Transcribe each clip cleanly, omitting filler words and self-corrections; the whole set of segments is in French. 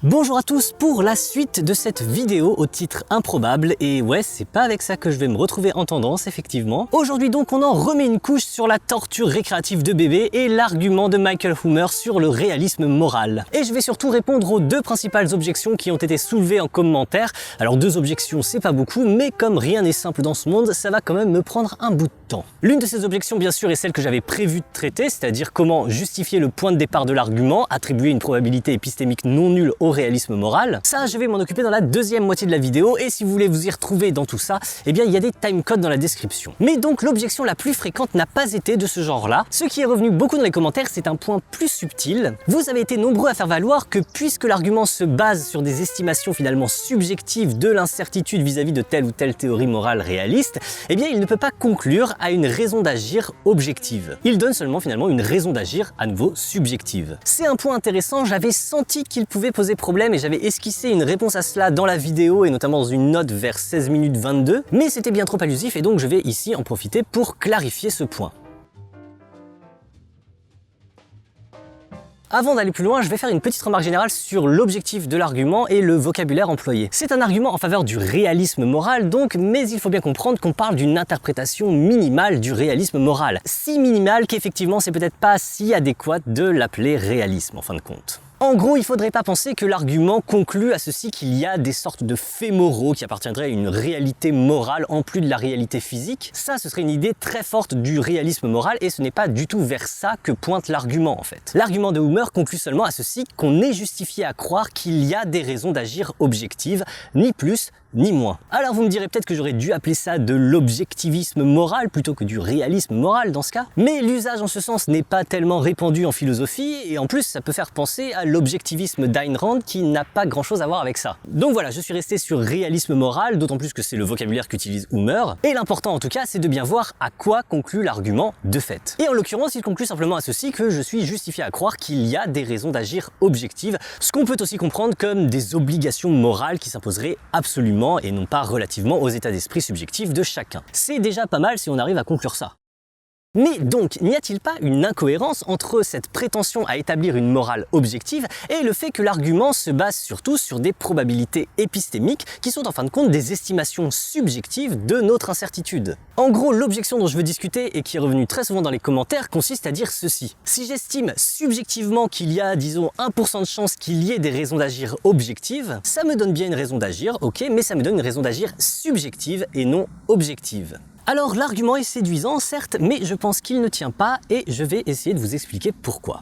Bonjour à tous pour la suite de cette vidéo au titre improbable, et ouais, c'est pas avec ça que je vais me retrouver en tendance, effectivement. Aujourd'hui donc, on en remet une couche sur la torture récréative de bébé et l'argument de Michael Humer sur le réalisme moral. Et je vais surtout répondre aux deux principales objections qui ont été soulevées en commentaire. Alors deux objections, c'est pas beaucoup, mais comme rien n'est simple dans ce monde, ça va quand même me prendre un bout de temps. L'une de ces objections, bien sûr, est celle que j'avais prévu de traiter, c'est-à-dire comment justifier le point de départ de l'argument, attribuer une probabilité épistémique non nulle au réalisme moral. Ça, je vais m'en occuper dans la deuxième moitié de la vidéo, et si vous voulez vous y retrouver dans tout ça, eh bien il y a des timecodes dans la description. Mais donc l'objection la plus fréquente n'a pas été de ce genre-là. Ce qui est revenu beaucoup dans les commentaires, c'est un point plus subtil. Vous avez été nombreux à faire valoir que puisque l'argument se base sur des estimations finalement subjectives de l'incertitude vis-à-vis de telle ou telle théorie morale réaliste, eh bien il ne peut pas conclure à une raison d'agir objective. Il donne seulement finalement une raison d'agir à nouveau subjective. C'est un point intéressant, j'avais senti qu'il pouvait poser problème et j'avais esquissé une réponse à cela dans la vidéo et notamment dans une note vers 16 minutes 22, mais c'était bien trop allusif et donc je vais ici en profiter pour clarifier ce point. Avant d'aller plus loin, je vais faire une petite remarque générale sur l'objectif de l'argument et le vocabulaire employé. C'est un argument en faveur du réalisme moral donc, mais il faut bien comprendre qu'on parle d'une interprétation minimale du réalisme moral. Si minimale qu'effectivement c'est peut-être pas si adéquat de l'appeler réalisme en fin de compte. En gros, il ne faudrait pas penser que l'argument conclut à ceci qu'il y a des sortes de faits moraux qui appartiendraient à une réalité morale en plus de la réalité physique. Ça, ce serait une idée très forte du réalisme moral et ce n'est pas du tout vers ça que pointe l'argument en fait. L'argument de Humer conclut seulement à ceci qu'on est justifié à croire qu'il y a des raisons d'agir objectives, ni plus ni moins. Alors vous me direz peut-être que j'aurais dû appeler ça de l'objectivisme moral plutôt que du réalisme moral dans ce cas, mais l'usage en ce sens n'est pas tellement répandu en philosophie et en plus ça peut faire penser à l'objectivisme d'Ayn Rand qui n'a pas grand chose à voir avec ça. Donc voilà, je suis resté sur réalisme moral, d'autant plus que c'est le vocabulaire qu'utilise Humer, et l'important en tout cas c'est de bien voir à quoi conclut l'argument de fait. Et en l'occurrence il conclut simplement à ceci que je suis justifié à croire qu'il y a des raisons d'agir objectives, ce qu'on peut aussi comprendre comme des obligations morales qui s'imposeraient absolument et non pas relativement aux états d'esprit subjectifs de chacun. C'est déjà pas mal si on arrive à conclure ça. Mais donc, n'y a-t-il pas une incohérence entre cette prétention à établir une morale objective et le fait que l'argument se base surtout sur des probabilités épistémiques qui sont en fin de compte des estimations subjectives de notre incertitude? En gros, l'objection dont je veux discuter et qui est revenue très souvent dans les commentaires consiste à dire ceci. Si j'estime subjectivement qu'il y a, disons, 1% de chance qu'il y ait des raisons d'agir objectives, ça me donne bien une raison d'agir, ok, mais ça me donne une raison d'agir subjective et non objective. Alors l'argument est séduisant, certes, mais je pense qu'il ne tient pas et je vais essayer de vous expliquer pourquoi.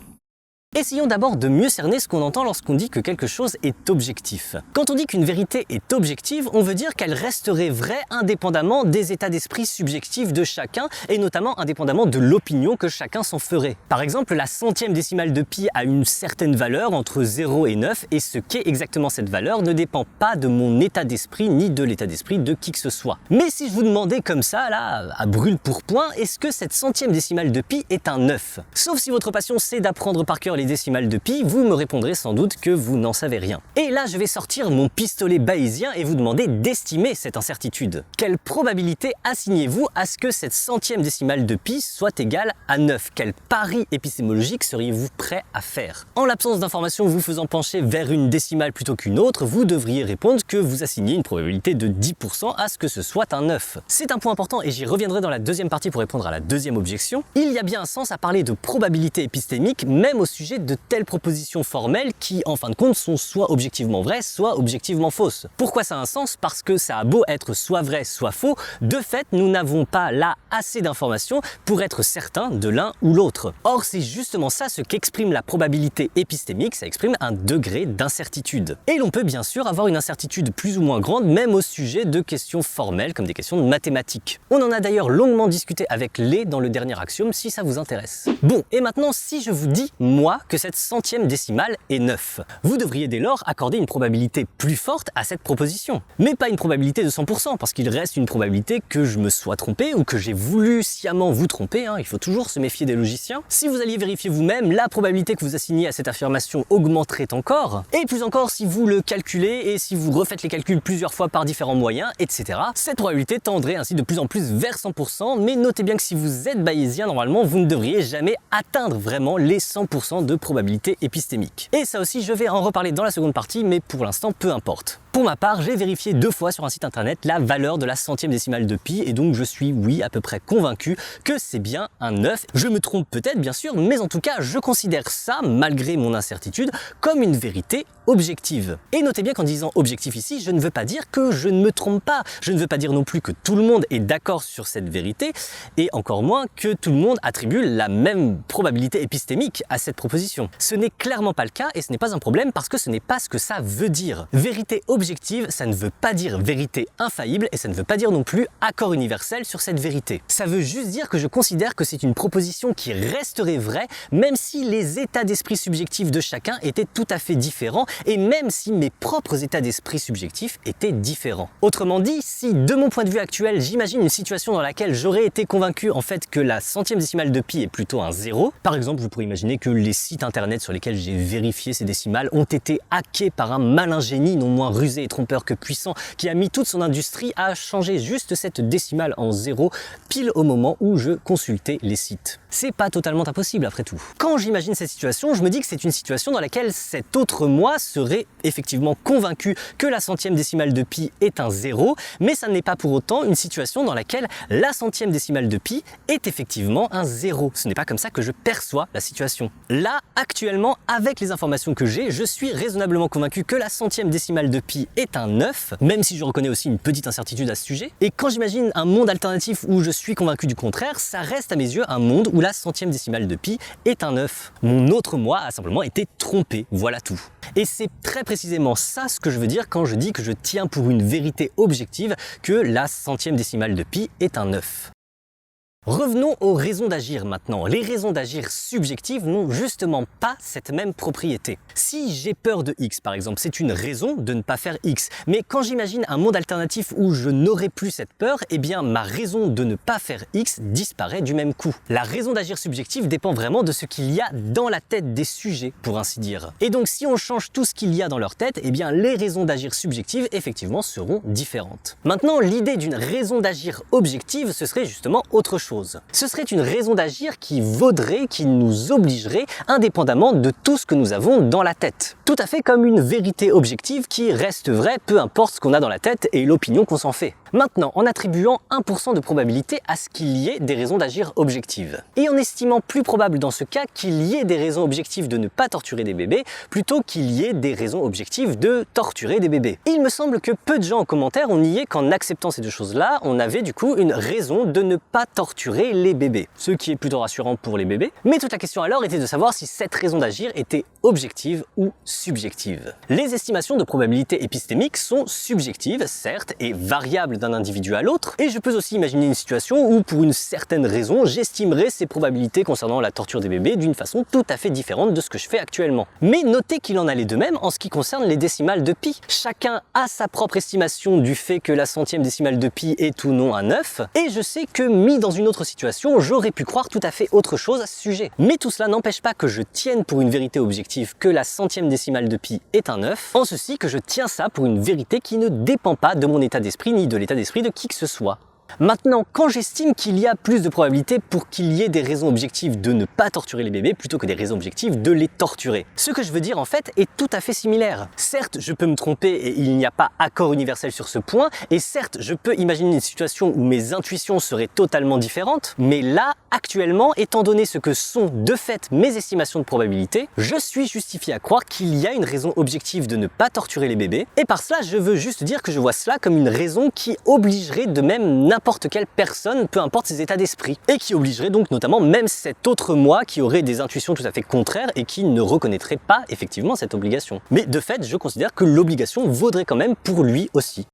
Essayons d'abord de mieux cerner ce qu'on entend lorsqu'on dit que quelque chose est objectif. Quand on dit qu'une vérité est objective, on veut dire qu'elle resterait vraie indépendamment des états d'esprit subjectifs de chacun et notamment indépendamment de l'opinion que chacun s'en ferait. Par exemple, la centième décimale de pi a une certaine valeur entre 0 et 9 et ce qu'est exactement cette valeur ne dépend pas de mon état d'esprit ni de l'état d'esprit de qui que ce soit. Mais si je vous demandais comme ça, là, à brûle pour point, est-ce que cette centième décimale de pi est un 9? Sauf si votre passion c'est d'apprendre par cœur les décimales de pi, vous me répondrez sans doute que vous n'en savez rien. Et là, je vais sortir mon pistolet bayésien et vous demander d'estimer cette incertitude. Quelle probabilité assignez-vous à ce que cette centième décimale de pi soit égale à 9? Quel pari épistémologique seriez-vous prêt à faire? En l'absence d'informations vous faisant pencher vers une décimale plutôt qu'une autre, vous devriez répondre que vous assignez une probabilité de 10% à ce que ce soit un 9. C'est un point important et j'y reviendrai dans la deuxième partie pour répondre à la deuxième objection. Il y a bien un sens à parler de probabilité épistémique, même au sujet de telles propositions formelles qui, en fin de compte, sont soit objectivement vraies, soit objectivement fausses. Pourquoi ça a un sens? Parce que ça a beau être soit vrai, soit faux, de fait, nous n'avons pas là assez d'informations pour être certains de l'un ou l'autre. Or, c'est justement ça ce qu'exprime la probabilité épistémique, ça exprime un degré d'incertitude. Et l'on peut bien sûr avoir une incertitude plus ou moins grande, même au sujet de questions formelles, comme des questions de mathématiques. On en a d'ailleurs longuement discuté avec Lé dans le dernier axiome, si ça vous intéresse. Bon, et maintenant, si je vous dis, moi, que cette centième décimale est 9. Vous devriez dès lors accorder une probabilité plus forte à cette proposition. Mais pas une probabilité de 100%, parce qu'il reste une probabilité que je me sois trompé ou que j'ai voulu sciemment vous tromper, il faut toujours se méfier des logiciens. Si vous alliez vérifier vous-même, la probabilité que vous assignez à cette affirmation augmenterait encore, et plus encore si vous le calculez et si vous refaites les calculs plusieurs fois par différents moyens, etc. Cette probabilité tendrait ainsi de plus en plus vers 100%, mais notez bien que si vous êtes bayésien, normalement, vous ne devriez jamais atteindre vraiment les 100% de probabilité épistémique. Et ça aussi, je vais en reparler dans la seconde partie, mais pour l'instant, peu importe. Pour ma part, j'ai vérifié 2 fois sur un site internet la valeur de la centième décimale de pi, et donc je suis, oui, à peu près convaincu que c'est bien un 9. Je me trompe peut-être, bien sûr, mais en tout cas, je considère ça, malgré mon incertitude, comme une vérité objective. Et notez bien qu'en disant objectif ici, je ne veux pas dire que je ne me trompe pas. Je ne veux pas dire non plus que tout le monde est d'accord sur cette vérité, et encore moins que tout le monde attribue la même probabilité épistémique à cette proposition. Ce n'est clairement pas le cas, et ce n'est pas un problème parce que ce n'est pas ce que ça veut dire. Vérité objective, ça ne veut pas dire vérité infaillible, et ça ne veut pas dire non plus accord universel sur cette vérité. Ça veut juste dire que je considère que c'est une proposition qui resterait vraie, même si les états d'esprit subjectifs de chacun étaient tout à fait différents, et même si mes propres états d'esprit subjectifs étaient différents. Autrement dit, si de mon point de vue actuel, j'imagine une situation dans laquelle j'aurais été convaincu en fait que la centième décimale de pi est plutôt un 0, par exemple, vous pourrez imaginer que les sites internet sur lesquels j'ai vérifié ces décimales ont été hackés par un malin génie non moins rusé et trompeur que puissant, qui a mis toute son industrie à changer juste cette décimale en 0 pile au moment où je consultais les sites. C'est pas totalement impossible après tout. Quand j'imagine cette situation, je me dis que c'est une situation dans laquelle cet autre moi serait effectivement convaincu que la centième décimale de pi est un 0, mais ça n'est pas pour autant une situation dans laquelle la centième décimale de pi est effectivement un 0. Ce n'est pas comme ça que je perçois la situation. Là, actuellement, avec les informations que j'ai, je suis raisonnablement convaincu que la centième décimale de pi est un 9, même si je reconnais aussi une petite incertitude à ce sujet. Et quand j'imagine un monde alternatif où je suis convaincu du contraire, ça reste à mes yeux un monde où la centième décimale de pi est un 9. Mon autre moi a simplement été trompé, voilà tout. Et c'est très précisément ça ce que je veux dire quand je dis que je tiens pour une vérité objective que la centième décimale de pi est un 9. Revenons aux raisons d'agir maintenant. Les raisons d'agir subjectives n'ont justement pas cette même propriété. Si j'ai peur de X par exemple, c'est une raison de ne pas faire X. Mais quand j'imagine un monde alternatif où je n'aurai plus cette peur, eh bien ma raison de ne pas faire X disparaît du même coup. La raison d'agir subjective dépend vraiment de ce qu'il y a dans la tête des sujets, pour ainsi dire. Et donc si on change tout ce qu'il y a dans leur tête, eh bien les raisons d'agir subjectives effectivement seront différentes. Maintenant, l'idée d'une raison d'agir objective, ce serait justement autre chose. Ce serait une raison d'agir qui vaudrait, qui nous obligerait, indépendamment de tout ce que nous avons dans la tête. Tout à fait comme une vérité objective qui reste vraie, peu importe ce qu'on a dans la tête et l'opinion qu'on s'en fait. Maintenant, en attribuant 1% de probabilité à ce qu'il y ait des raisons d'agir objectives. Et en estimant plus probable dans ce cas qu'il y ait des raisons objectives de ne pas torturer des bébés, plutôt qu'il y ait des raisons objectives de torturer des bébés. Il me semble que peu de gens en commentaire ont nié qu'en acceptant ces deux choses-là, on avait du coup une raison de ne pas torturer les bébés. Ce qui est plutôt rassurant pour les bébés. Mais toute la question alors était de savoir si cette raison d'agir était objective ou subjective. Les estimations de probabilité épistémique sont subjectives, certes, et variables d'un individu à l'autre, et je peux aussi imaginer une situation où, pour une certaine raison, j'estimerais ces probabilités concernant la torture des bébés d'une façon tout à fait différente de ce que je fais actuellement. Mais notez qu'il en allait de même en ce qui concerne les décimales de pi. Chacun a sa propre estimation du fait que la centième décimale de pi est ou non un 9, et je sais que mis dans une autre situation, j'aurais pu croire tout à fait autre chose à ce sujet. Mais tout cela n'empêche pas que je tienne pour une vérité objective que la centième décimale de pi est un 9, en ceci que je tiens ça pour une vérité qui ne dépend pas de mon état d'esprit ni de l'état d'esprit de qui que ce soit. Maintenant, quand j'estime qu'il y a plus de probabilité pour qu'il y ait des raisons objectives de ne pas torturer les bébés plutôt que des raisons objectives de les torturer, ce que je veux dire en fait est tout à fait similaire. Certes, je peux me tromper et il n'y a pas accord universel sur ce point, et certes, je peux imaginer une situation où mes intuitions seraient totalement différentes, mais là, actuellement, étant donné ce que sont de fait mes estimations de probabilité, je suis justifié à croire qu'il y a une raison objective de ne pas torturer les bébés, et par cela, je veux juste dire que je vois cela comme une raison qui obligerait de même n'importe quelle personne, peu importe ses états d'esprit, et qui obligerait donc notamment même cet autre moi qui aurait des intuitions tout à fait contraires et qui ne reconnaîtrait pas effectivement cette obligation. Mais de fait, je considère que l'obligation vaudrait quand même pour lui aussi.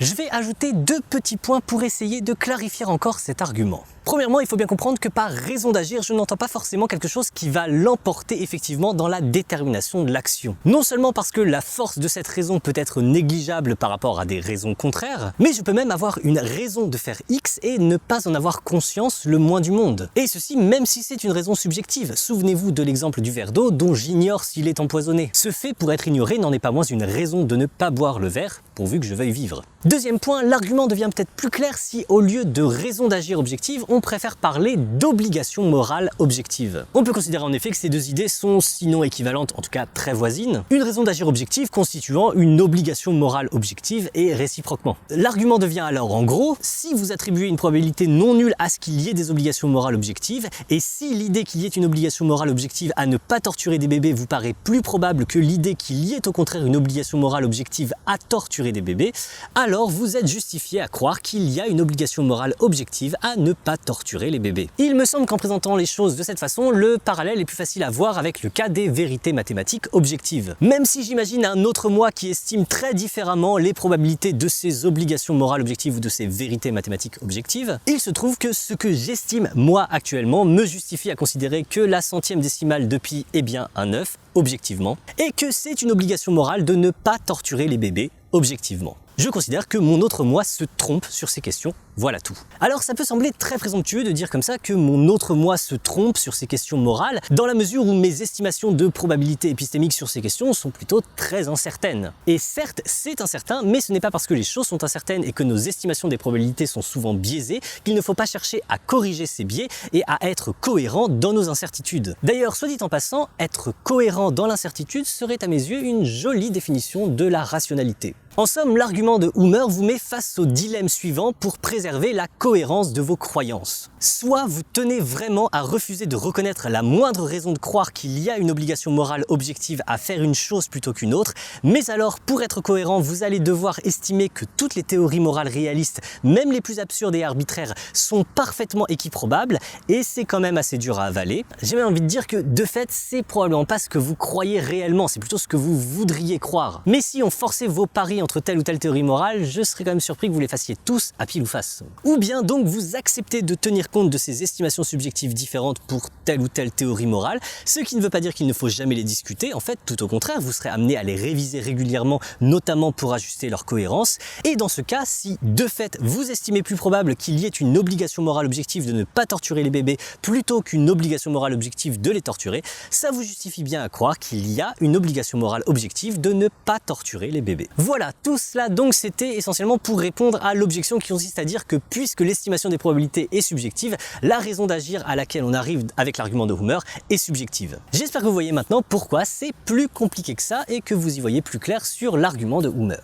Je vais ajouter 2 petits points pour essayer de clarifier encore cet argument. Premièrement, il faut bien comprendre que par raison d'agir, je n'entends pas forcément quelque chose qui va l'emporter effectivement dans la détermination de l'action. Non seulement parce que la force de cette raison peut être négligeable par rapport à des raisons contraires, mais je peux même avoir une raison de faire X et ne pas en avoir conscience le moins du monde. Et ceci même si c'est une raison subjective. Souvenez-vous de l'exemple du verre d'eau dont j'ignore s'il est empoisonné. Ce fait pour être ignoré n'en est pas moins une raison de ne pas boire le verre pourvu que je veuille vivre. Deuxième point, l'argument devient peut-être plus clair si au lieu de raison d'agir objective, on préfère parler d'obligation morale objective. On peut considérer en effet que ces deux idées sont sinon équivalentes, en tout cas très voisines, une raison d'agir objective constituant une obligation morale objective et réciproquement. L'argument devient alors en gros, si vous attribuez une probabilité non nulle à ce qu'il y ait des obligations morales objectives, et si l'idée qu'il y ait une obligation morale objective à ne pas torturer des bébés vous paraît plus probable que l'idée qu'il y ait au contraire une obligation morale objective à torturer des bébés, alors vous êtes justifié à croire qu'il y a une obligation morale objective à ne pas torturer les bébés. Il me semble qu'en présentant les choses de cette façon, le parallèle est plus facile à voir avec le cas des vérités mathématiques objectives. Même si j'imagine un autre moi qui estime très différemment les probabilités de ces obligations morales objectives ou de ces vérités mathématiques objectives, il se trouve que ce que j'estime moi actuellement me justifie à considérer que la centième décimale de pi est bien un 9, objectivement, et que c'est une obligation morale de ne pas torturer les bébés, objectivement. Je considère que mon autre moi se trompe sur ces questions, voilà tout. Alors ça peut sembler très présomptueux de dire comme ça que mon autre moi se trompe sur ces questions morales, dans la mesure où mes estimations de probabilité épistémique sur ces questions sont plutôt très incertaines. Et certes, c'est incertain, mais ce n'est pas parce que les choses sont incertaines et que nos estimations des probabilités sont souvent biaisées qu'il ne faut pas chercher à corriger ces biais et à être cohérent dans nos incertitudes. D'ailleurs, soit dit en passant, être cohérent dans l'incertitude serait à mes yeux une jolie définition de la rationalité. En somme, l'argument de Humer vous met face au dilemme suivant pour préserver la cohérence de vos croyances. Soit vous tenez vraiment à refuser de reconnaître la moindre raison de croire qu'il y a une obligation morale objective à faire une chose plutôt qu'une autre, mais alors pour être cohérent, vous allez devoir estimer que toutes les théories morales réalistes, même les plus absurdes et arbitraires, sont parfaitement équiprobables, et c'est quand même assez dur à avaler. J'ai même envie de dire que de fait, c'est probablement pas ce que vous croyez réellement, c'est plutôt ce que vous voudriez croire. Mais si on forçait vos paris entre telle ou telle théorie morale, je serais quand même surpris que vous les fassiez tous à pile ou face. Ou bien donc vous acceptez de tenir compte de ces estimations subjectives différentes pour telle ou telle théorie morale, ce qui ne veut pas dire qu'il ne faut jamais les discuter, en fait tout au contraire, vous serez amené à les réviser régulièrement, notamment pour ajuster leur cohérence, et dans ce cas, si de fait vous estimez plus probable qu'il y ait une obligation morale objective de ne pas torturer les bébés plutôt qu'une obligation morale objective de les torturer, ça vous justifie bien à croire qu'il y a une obligation morale objective de ne pas torturer les bébés. Voilà, tout cela donc c'était essentiellement pour répondre à l'objection qui consiste à dire que puisque l'estimation des probabilités est subjective, la raison d'agir à laquelle on arrive avec l'argument de Humer est subjective. J'espère que vous voyez maintenant pourquoi c'est plus compliqué que ça et que vous y voyez plus clair sur l'argument de Humer.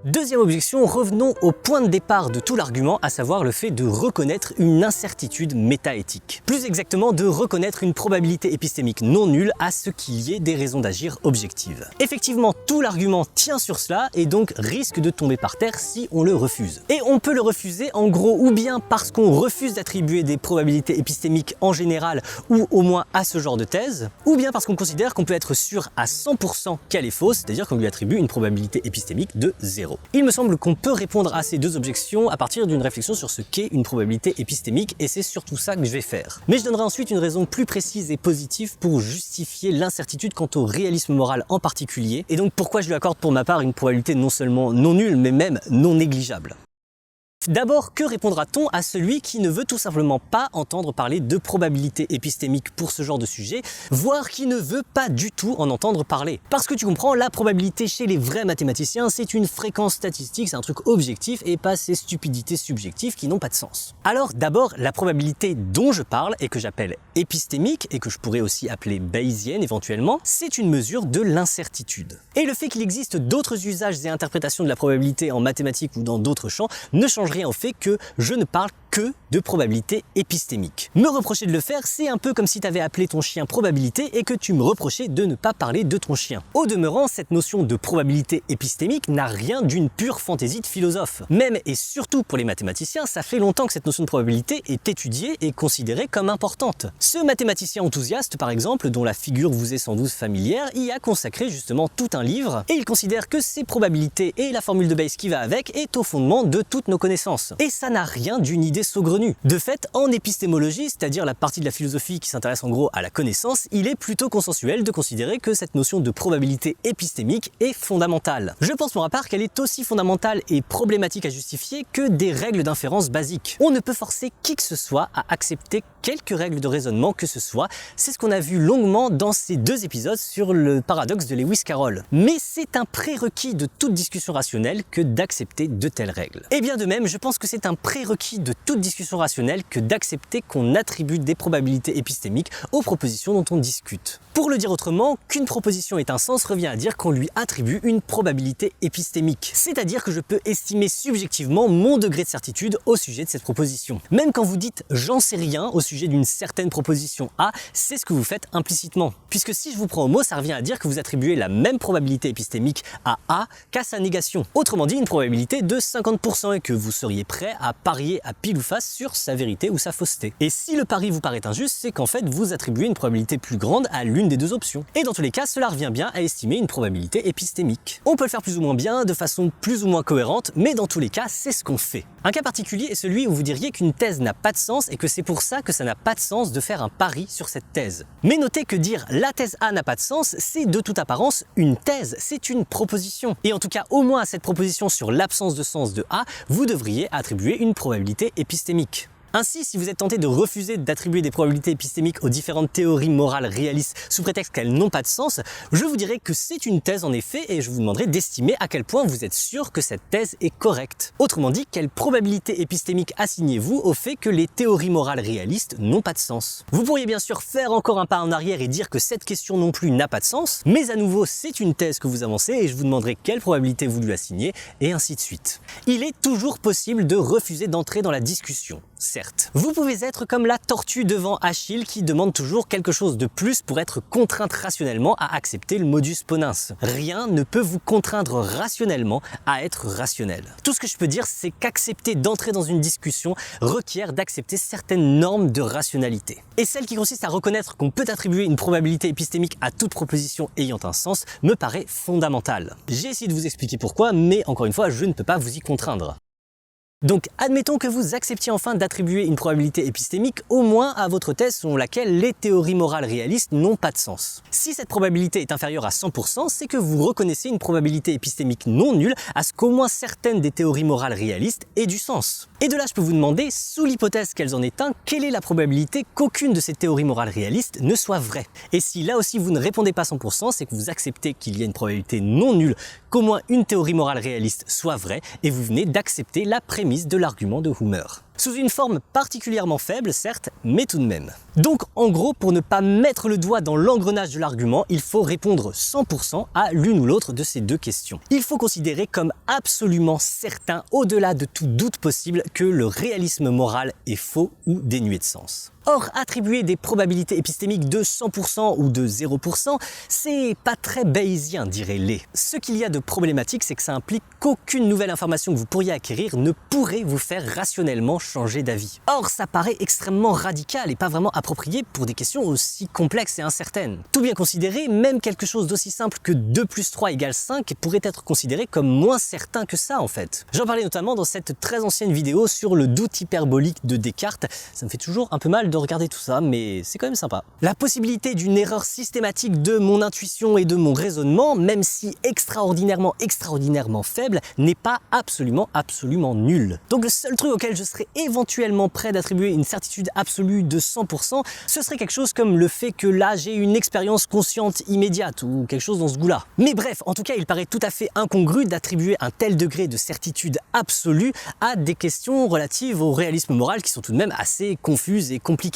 Deuxième objection, revenons au point de départ de tout l'argument, à savoir le fait de reconnaître une incertitude métaéthique. Plus exactement, de reconnaître une probabilité épistémique non nulle à ce qu'il y ait des raisons d'agir objectives. Effectivement, tout l'argument tient sur cela et donc risque de tomber par terre si on le refuse. Et on peut le refuser en gros ou bien parce qu'on refuse d'attribuer des probabilités épistémiques en général ou au moins à ce genre de thèse, ou bien parce qu'on considère qu'on peut être sûr à 100% qu'elle est fausse, c'est-à-dire qu'on lui attribue une probabilité épistémique de 0. Il me semble qu'on peut répondre à ces deux objections à partir d'une réflexion sur ce qu'est une probabilité épistémique, et c'est surtout ça que je vais faire. Mais je donnerai ensuite une raison plus précise et positive pour justifier l'incertitude quant au réalisme moral en particulier, et donc pourquoi je lui accorde pour ma part une probabilité non seulement non nulle, mais même non négligeable. D'abord, que répondra-t-on à celui qui ne veut tout simplement pas entendre parler de probabilité épistémique pour ce genre de sujet, voire qui ne veut pas du tout en entendre parler? Parce que tu comprends, la probabilité chez les vrais mathématiciens, c'est une fréquence statistique, c'est un truc objectif et pas ces stupidités subjectives qui n'ont pas de sens. Alors d'abord, la probabilité dont je parle et que j'appelle épistémique et que je pourrais aussi appeler bayésienne éventuellement, c'est une mesure de l'incertitude. Et le fait qu'il existe d'autres usages et interprétations de la probabilité en mathématiques ou dans d'autres champs ne change rien au fait que je ne parle que de probabilité épistémique. Me reprocher de le faire, c'est un peu comme si tu avais appelé ton chien probabilité et que tu me reprochais de ne pas parler de ton chien. Au demeurant, cette notion de probabilité épistémique n'a rien d'une pure fantaisie de philosophe. Même et surtout pour les mathématiciens, ça fait longtemps que cette notion de probabilité est étudiée et considérée comme importante. Ce mathématicien enthousiaste, par exemple, dont la figure vous est sans doute familière, y a consacré justement tout un livre, et il considère que ces probabilités et la formule de Bayes qui va avec est au fondement de toutes nos connaissances. Et ça n'a rien d'une idée saugrenue. De fait, en épistémologie, c'est-à-dire la partie de la philosophie qui s'intéresse en gros à la connaissance, il est plutôt consensuel de considérer que cette notion de probabilité épistémique est fondamentale. Je pense pour ma part qu'elle est aussi fondamentale et problématique à justifier que des règles d'inférence basiques. On ne peut forcer qui que ce soit à accepter quelques règles de raisonnement que ce soit. C'est ce qu'on a vu longuement dans ces 2 épisodes sur le paradoxe de Lewis Carroll. Mais c'est un prérequis de toute discussion rationnelle que d'accepter de telles règles. Et bien de même, je pense que c'est un prérequis de toute discussion rationnelle que d'accepter qu'on attribue des probabilités épistémiques aux propositions dont on discute. Pour le dire autrement, qu'une proposition ait un sens revient à dire qu'on lui attribue une probabilité épistémique. C'est-à-dire que je peux estimer subjectivement mon degré de certitude au sujet de cette proposition. Même quand vous dites « j'en sais rien » au sujet d'une certaine proposition A, c'est ce que vous faites implicitement. Puisque si je vous prends au mot, ça revient à dire que vous attribuez la même probabilité épistémique à A qu'à sa négation. Autrement dit, une probabilité de 50% et que vous seriez prêt à parier à pile ou face sur sa vérité ou sa fausseté. Et si le pari vous paraît injuste, c'est qu'en fait vous attribuez une probabilité plus grande à l'une des 2 options. Et dans tous les cas, cela revient bien à estimer une probabilité épistémique. On peut le faire plus ou moins bien, de façon plus ou moins cohérente, mais dans tous les cas, c'est ce qu'on fait. Un cas particulier est celui où vous diriez qu'une thèse n'a pas de sens et que c'est pour ça que ça n'a pas de sens de faire un pari sur cette thèse. Mais notez que dire la thèse A n'a pas de sens, c'est de toute apparence une thèse, c'est une proposition. Et en tout cas, au moins à cette proposition sur l'absence de sens de A, vous devriez attribuer une probabilité épistémique. Ainsi, si vous êtes tenté de refuser d'attribuer des probabilités épistémiques aux différentes théories morales réalistes sous prétexte qu'elles n'ont pas de sens, je vous dirai que c'est une thèse en effet et je vous demanderai d'estimer à quel point vous êtes sûr que cette thèse est correcte. Autrement dit, quelle probabilité épistémique assignez-vous au fait que les théories morales réalistes n'ont pas de sens? Vous pourriez bien sûr faire encore un pas en arrière et dire que cette question non plus n'a pas de sens, mais à nouveau c'est une thèse que vous avancez et je vous demanderai quelle probabilité vous lui assignez et ainsi de suite. Il est toujours possible de refuser d'entrer dans la discussion. Certes. Vous pouvez être comme la tortue devant Achille qui demande toujours quelque chose de plus pour être contrainte rationnellement à accepter le modus ponens. Rien ne peut vous contraindre rationnellement à être rationnel. Tout ce que je peux dire, c'est qu'accepter d'entrer dans une discussion requiert d'accepter certaines normes de rationalité. Et celle qui consiste à reconnaître qu'on peut attribuer une probabilité épistémique à toute proposition ayant un sens me paraît fondamentale. J'ai essayé de vous expliquer pourquoi, mais encore une fois, je ne peux pas vous y contraindre. Donc, admettons que vous acceptiez enfin d'attribuer une probabilité épistémique au moins à votre thèse selon laquelle les théories morales réalistes n'ont pas de sens. Si cette probabilité est inférieure à 100%, c'est que vous reconnaissez une probabilité épistémique non nulle à ce qu'au moins certaines des théories morales réalistes aient du sens. Et de là, je peux vous demander, sous l'hypothèse qu'elles en aient un, quelle est la probabilité qu'aucune de ces théories morales réalistes ne soit vraie? Et si là aussi vous ne répondez pas 100%, c'est que vous acceptez qu'il y ait une probabilité non nulle qu'au moins une théorie morale réaliste soit vraie et vous venez d'accepter la prémisse de l'argument de Humer. Sous une forme particulièrement faible, certes, mais tout de même. Donc, en gros, pour ne pas mettre le doigt dans l'engrenage de l'argument, il faut répondre 100% à l'une ou l'autre de ces 2 questions. Il faut considérer comme absolument certain, au-delà de tout doute possible, que le réalisme moral est faux ou dénué de sens. Or, attribuer des probabilités épistémiques de 100% ou de 0%, c'est pas très bayésien, dirait-les. Ce qu'il y a de problématique, c'est que ça implique qu'aucune nouvelle information que vous pourriez acquérir ne pourrait vous faire rationnellement changer d'avis. Or, ça paraît extrêmement radical et pas vraiment approprié pour des questions aussi complexes et incertaines. Tout bien considéré, même quelque chose d'aussi simple que 2 + 3 = 5 pourrait être considéré comme moins certain que ça en fait. J'en parlais notamment dans cette très ancienne vidéo sur le doute hyperbolique de Descartes. Ça me fait toujours un peu mal de regarder tout ça, mais c'est quand même sympa. La possibilité d'une erreur systématique de mon intuition et de mon raisonnement, même si extraordinairement faible, n'est pas absolument nulle. Donc le seul truc auquel je serais éventuellement prêt d'attribuer une certitude absolue de 100%, ce serait quelque chose comme le fait que là j'ai une expérience consciente immédiate ou quelque chose dans ce goût-là. Mais bref, en tout cas, il paraît tout à fait incongru d'attribuer un tel degré de certitude absolue à des questions relatives au réalisme moral qui sont tout de même assez confuses et compliquées.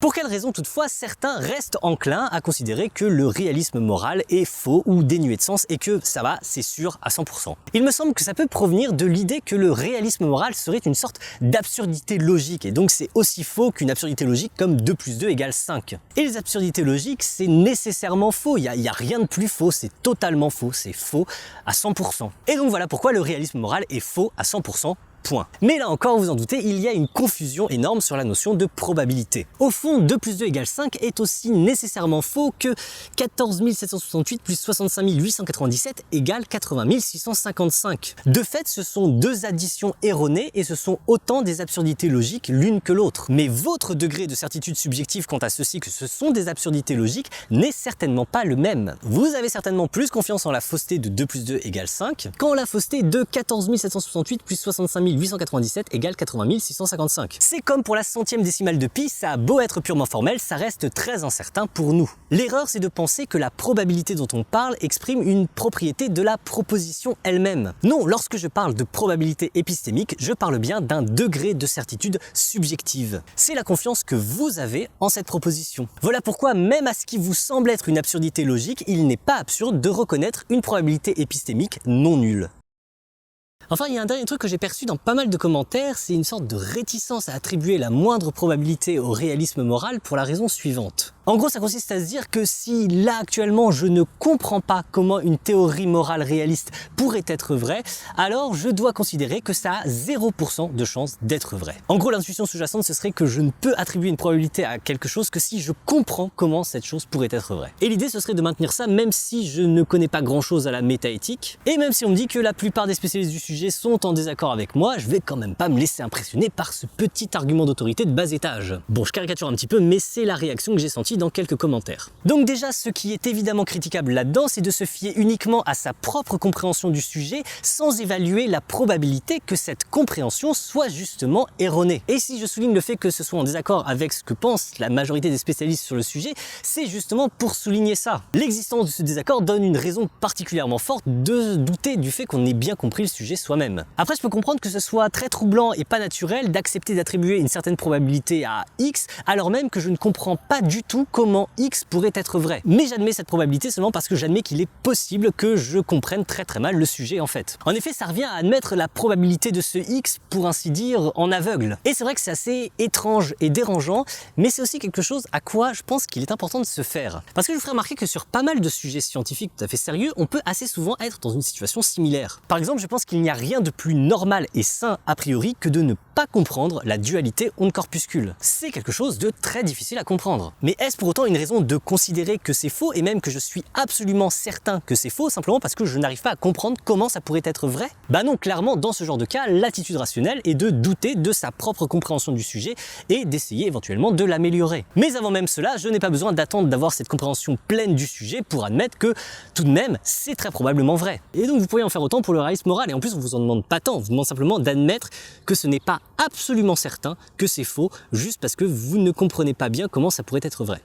Pour quelle raison toutefois certains restent enclins à considérer que le réalisme moral est faux ou dénué de sens et que ça va, c'est sûr à 100%. Il me semble que ça peut provenir de l'idée que le réalisme moral serait une sorte d'absurdité logique et donc c'est aussi faux qu'une absurdité logique comme 2 + 2 = 5. Et les absurdités logiques, c'est nécessairement faux, il y a rien de plus faux, c'est totalement faux, c'est faux à 100%. Et donc voilà pourquoi le réalisme moral est faux à 100%. point. Mais là encore, vous en doutez, il y a une confusion énorme sur la notion de probabilité. Au fond, 2 plus 2 égale 5 est aussi nécessairement faux que 14 768 plus 65 897 égale 80 655. De fait, ce sont deux additions erronées et ce sont autant des absurdités logiques l'une que l'autre. Mais votre degré de certitude subjective quant à ceci que ce sont des absurdités logiques n'est certainement pas le même. Vous avez certainement plus confiance en la fausseté de 2 plus 2 égale 5 qu'en la fausseté de 14 768 plus 65 897 égale 80 655. C'est comme pour la centième décimale de pi, ça a beau être purement formel, ça reste très incertain pour nous. L'erreur, c'est de penser que la probabilité dont on parle exprime une propriété de la proposition elle-même. Non, lorsque je parle de probabilité épistémique, je parle bien d'un degré de certitude subjective. C'est la confiance que vous avez en cette proposition. Voilà pourquoi, même à ce qui vous semble être une absurdité logique, il n'est pas absurde de reconnaître une probabilité épistémique non nulle. Enfin, il y a un dernier truc que j'ai perçu dans pas mal de commentaires, c'est une sorte de réticence à attribuer la moindre probabilité au réalisme moral pour la raison suivante. En gros, ça consiste à se dire que si là actuellement je ne comprends pas comment une théorie morale réaliste pourrait être vraie, alors je dois considérer que ça a 0% de chance d'être vrai. En gros, l'intuition sous-jacente, ce serait que je ne peux attribuer une probabilité à quelque chose que si je comprends comment cette chose pourrait être vraie. Et l'idée, ce serait de maintenir ça même si je ne connais pas grand-chose à la métaéthique, et même si on me dit que la plupart des spécialistes du sujet sont en désaccord avec moi, je vais quand même pas me laisser impressionner par ce petit argument d'autorité de bas étage. Bon, je caricature un petit peu, mais c'est la réaction que j'ai sentie dans quelques commentaires. Donc déjà, ce qui est évidemment critiquable là-dedans, c'est de se fier uniquement à sa propre compréhension du sujet sans évaluer la probabilité que cette compréhension soit justement erronée. Et si je souligne le fait que ce soit en désaccord avec ce que pense la majorité des spécialistes sur le sujet, c'est justement pour souligner ça. L'existence de ce désaccord donne une raison particulièrement forte de douter du fait qu'on ait bien compris le sujet soi-même. Après, je peux comprendre que ce soit très troublant et pas naturel d'accepter d'attribuer une certaine probabilité à X, alors même que je ne comprends pas du tout comment X pourrait être vrai. Mais j'admets cette probabilité seulement parce que j'admets qu'il est possible que je comprenne très mal le sujet en fait. En effet, ça revient à admettre la probabilité de ce X, pour ainsi dire, en aveugle. Et c'est vrai que c'est assez étrange et dérangeant, mais c'est aussi quelque chose à quoi je pense qu'il est important de se faire. Parce que je vous ferai remarquer que sur pas mal de sujets scientifiques tout à fait sérieux, on peut assez souvent être dans une situation similaire. Par exemple, je pense qu'il n'y a rien de plus normal et sain a priori que de ne pas comprendre la dualité onde-corpuscule. C'est quelque chose de très difficile à comprendre. Mais est-ce pour autant une raison de considérer que c'est faux et même que je suis absolument certain que c'est faux simplement parce que je n'arrive pas à comprendre comment ça pourrait être vrai? Bah non, clairement, dans ce genre de cas, l'attitude rationnelle est de douter de sa propre compréhension du sujet et d'essayer éventuellement de l'améliorer. Mais avant même cela, je n'ai pas besoin d'attendre d'avoir cette compréhension pleine du sujet pour admettre que tout de même, c'est très probablement vrai. Et donc vous pourriez en faire autant pour le réalisme moral, et en plus on vous en demande pas tant, on vous demande simplement d'admettre que ce n'est pas absolument certain que c'est faux, juste parce que vous ne comprenez pas bien comment ça pourrait être vrai.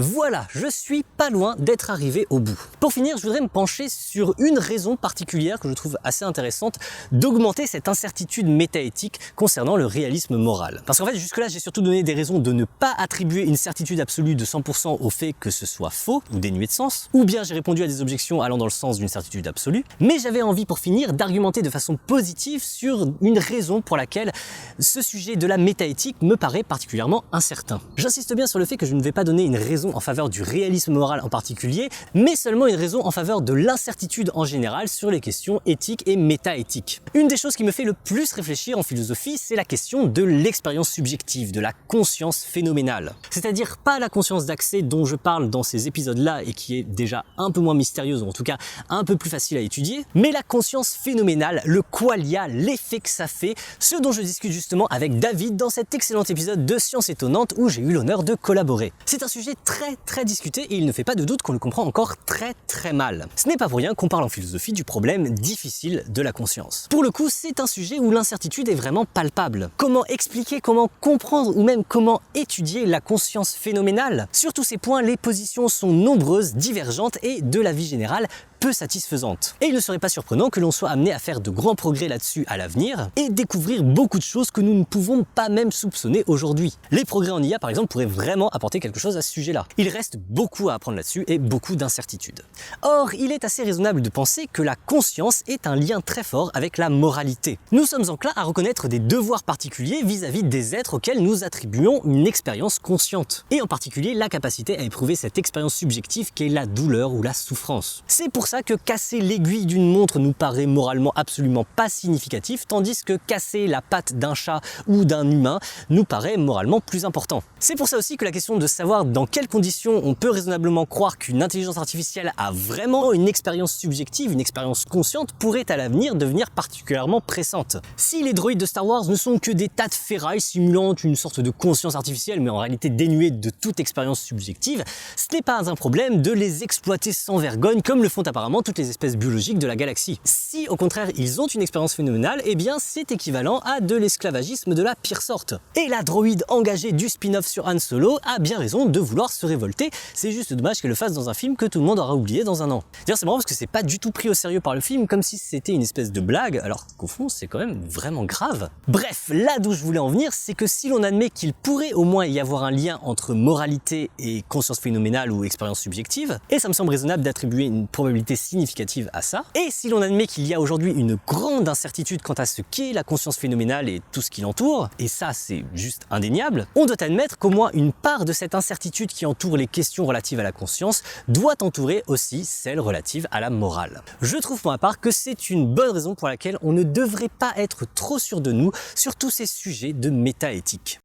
Voilà, je suis pas loin d'être arrivé au bout. Pour finir, je voudrais me pencher sur une raison particulière que je trouve assez intéressante d'augmenter cette incertitude métaéthique concernant le réalisme moral. Parce qu'en fait, jusque-là, j'ai surtout donné des raisons de ne pas attribuer une certitude absolue de 100% au fait que ce soit faux ou dénué de sens, ou bien j'ai répondu à des objections allant dans le sens d'une certitude absolue, mais j'avais envie pour finir d'argumenter de façon positive sur une raison pour laquelle ce sujet de la métaéthique me paraît particulièrement incertain. J'insiste bien sur le fait que je ne vais pas donner une raison en faveur du réalisme moral en particulier, mais seulement une raison en faveur de l'incertitude en général sur les questions éthiques et métaéthiques. Une des choses qui me fait le plus réfléchir en philosophie, c'est la question de l'expérience subjective, de la conscience phénoménale. C'est-à-dire pas la conscience d'accès dont je parle dans ces épisodes-là et qui est déjà un peu moins mystérieuse, ou en tout cas un peu plus facile à étudier, mais la conscience phénoménale, le qualia, l'effet que ça fait, ce dont je discute justement avec David dans cet excellent épisode de Science étonnante où j'ai eu l'honneur de collaborer. C'est un sujet très discuté et il ne fait pas de doute qu'on le comprend encore très mal. Ce n'est pas pour rien qu'on parle en philosophie du problème difficile de la conscience. Pour le coup, c'est un sujet où l'incertitude est vraiment palpable. Comment expliquer, comment comprendre ou même comment étudier la conscience phénoménale? Sur tous ces points, les positions sont nombreuses, divergentes et, de l'avis général, peu satisfaisante. Et il ne serait pas surprenant que l'on soit amené à faire de grands progrès là-dessus à l'avenir et découvrir beaucoup de choses que nous ne pouvons pas même soupçonner aujourd'hui. Les progrès en IA par exemple pourraient vraiment apporter quelque chose à ce sujet-là. Il reste beaucoup à apprendre là-dessus et beaucoup d'incertitudes. Or, il est assez raisonnable de penser que la conscience est un lien très fort avec la moralité. Nous sommes enclins à reconnaître des devoirs particuliers vis-à-vis des êtres auxquels nous attribuons une expérience consciente. Et en particulier la capacité à éprouver cette expérience subjective qu'est la douleur ou la souffrance. C'est pour pour ça que casser l'aiguille d'une montre nous paraît moralement absolument pas significatif, tandis que casser la patte d'un chat ou d'un humain nous paraît moralement plus important. C'est pour ça aussi que la question de savoir dans quelles conditions on peut raisonnablement croire qu'une intelligence artificielle a vraiment une expérience subjective, une expérience consciente, pourrait à l'avenir devenir particulièrement pressante. Si les droïdes de Star Wars ne sont que des tas de ferrailles simulant une sorte de conscience artificielle mais en réalité dénuée de toute expérience subjective, ce n'est pas un problème de les exploiter sans vergogne comme le font apparemment toutes les espèces biologiques de la galaxie. Si au contraire ils ont une expérience phénoménale, eh bien c'est équivalent à de l'esclavagisme de la pire sorte. Et la droïde engagée du spin-off sur Han Solo a bien raison de vouloir se révolter, c'est juste dommage qu'elle le fasse dans un film que tout le monde aura oublié dans un an. D'ailleurs c'est marrant parce que c'est pas du tout pris au sérieux par le film, comme si c'était une espèce de blague, alors qu'au fond c'est quand même vraiment grave. Bref, là d'où je voulais en venir, c'est que si l'on admet qu'il pourrait au moins y avoir un lien entre moralité et conscience phénoménale ou expérience subjective, et ça me semble raisonnable d'attribuer une probabilité significative à ça, et si l'on admet qu'il y a aujourd'hui une grande incertitude quant à ce qu'est la conscience phénoménale et tout ce qui l'entoure, et ça c'est juste indéniable, on doit admettre qu'au moins une part de cette incertitude qui entoure les questions relatives à la conscience doit entourer aussi celle relative à la morale. Je trouve pour ma part que c'est une bonne raison pour laquelle on ne devrait pas être trop sûr de nous sur tous ces sujets de métaéthique.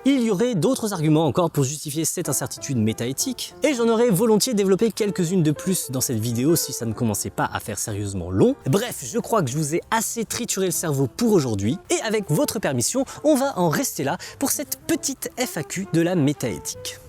Il y aurait d'autres arguments encore pour justifier cette incertitude métaéthique, et j'en aurais volontiers développé quelques-unes de plus dans cette vidéo si ça ne commençait pas à faire sérieusement long. Bref, je crois que je vous ai assez trituré le cerveau pour aujourd'hui, et avec votre permission, on va en rester là pour cette petite FAQ de la métaéthique.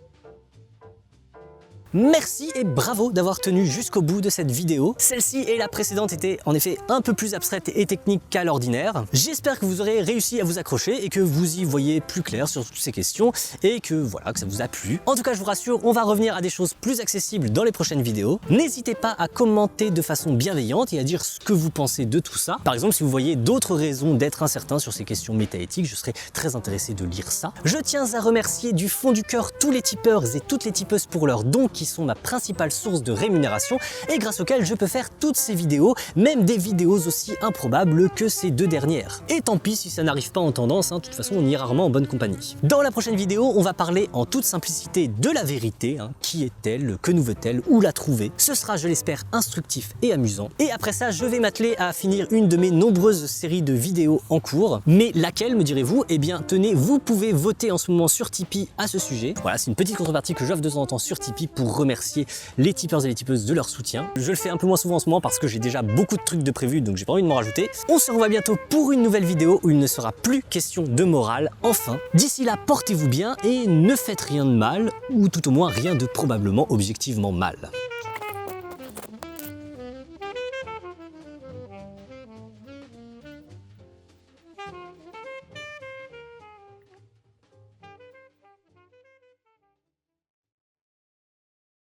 Merci et bravo d'avoir tenu jusqu'au bout de cette vidéo. Celle-ci et la précédente étaient en effet un peu plus abstraites et techniques qu'à l'ordinaire. J'espère que vous aurez réussi à vous accrocher et que vous y voyez plus clair sur toutes ces questions et que voilà, que ça vous a plu. En tout cas, je vous rassure, on va revenir à des choses plus accessibles dans les prochaines vidéos. N'hésitez pas à commenter de façon bienveillante et à dire ce que vous pensez de tout ça. Par exemple, si vous voyez d'autres raisons d'être incertain sur ces questions métaéthiques, je serais très intéressé de lire ça. Je tiens à remercier du fond du cœur tous les tipeurs et toutes les tipeuses pour leurs dons qui sont ma principale source de rémunération et grâce auxquels je peux faire toutes ces vidéos, même des vidéos aussi improbables que ces deux dernières. Et tant pis si ça n'arrive pas en tendance, de toute façon on y est rarement en bonne compagnie. Dans la prochaine vidéo, on va parler en toute simplicité de la vérité, qui est-elle, que nous veut-elle, où la trouver. Ce sera, je l'espère, instructif et amusant. Et après ça, je vais m'atteler à finir une de mes nombreuses séries de vidéos en cours. Mais laquelle, me direz-vous? Eh bien, tenez, vous pouvez voter en ce moment sur Tipeee à ce sujet. Voilà, c'est une petite contrepartie que j'offre de temps en temps sur Tipeee pour remercier les tipeurs et les tipeuses de leur soutien. Je le fais un peu moins souvent en ce moment parce que j'ai déjà beaucoup de trucs de prévus, donc j'ai pas envie de m'en rajouter. On se revoit bientôt pour une nouvelle vidéo où il ne sera plus question de morale, enfin. D'ici là, portez-vous bien et ne faites rien de mal, ou tout au moins rien de probablement objectivement mal.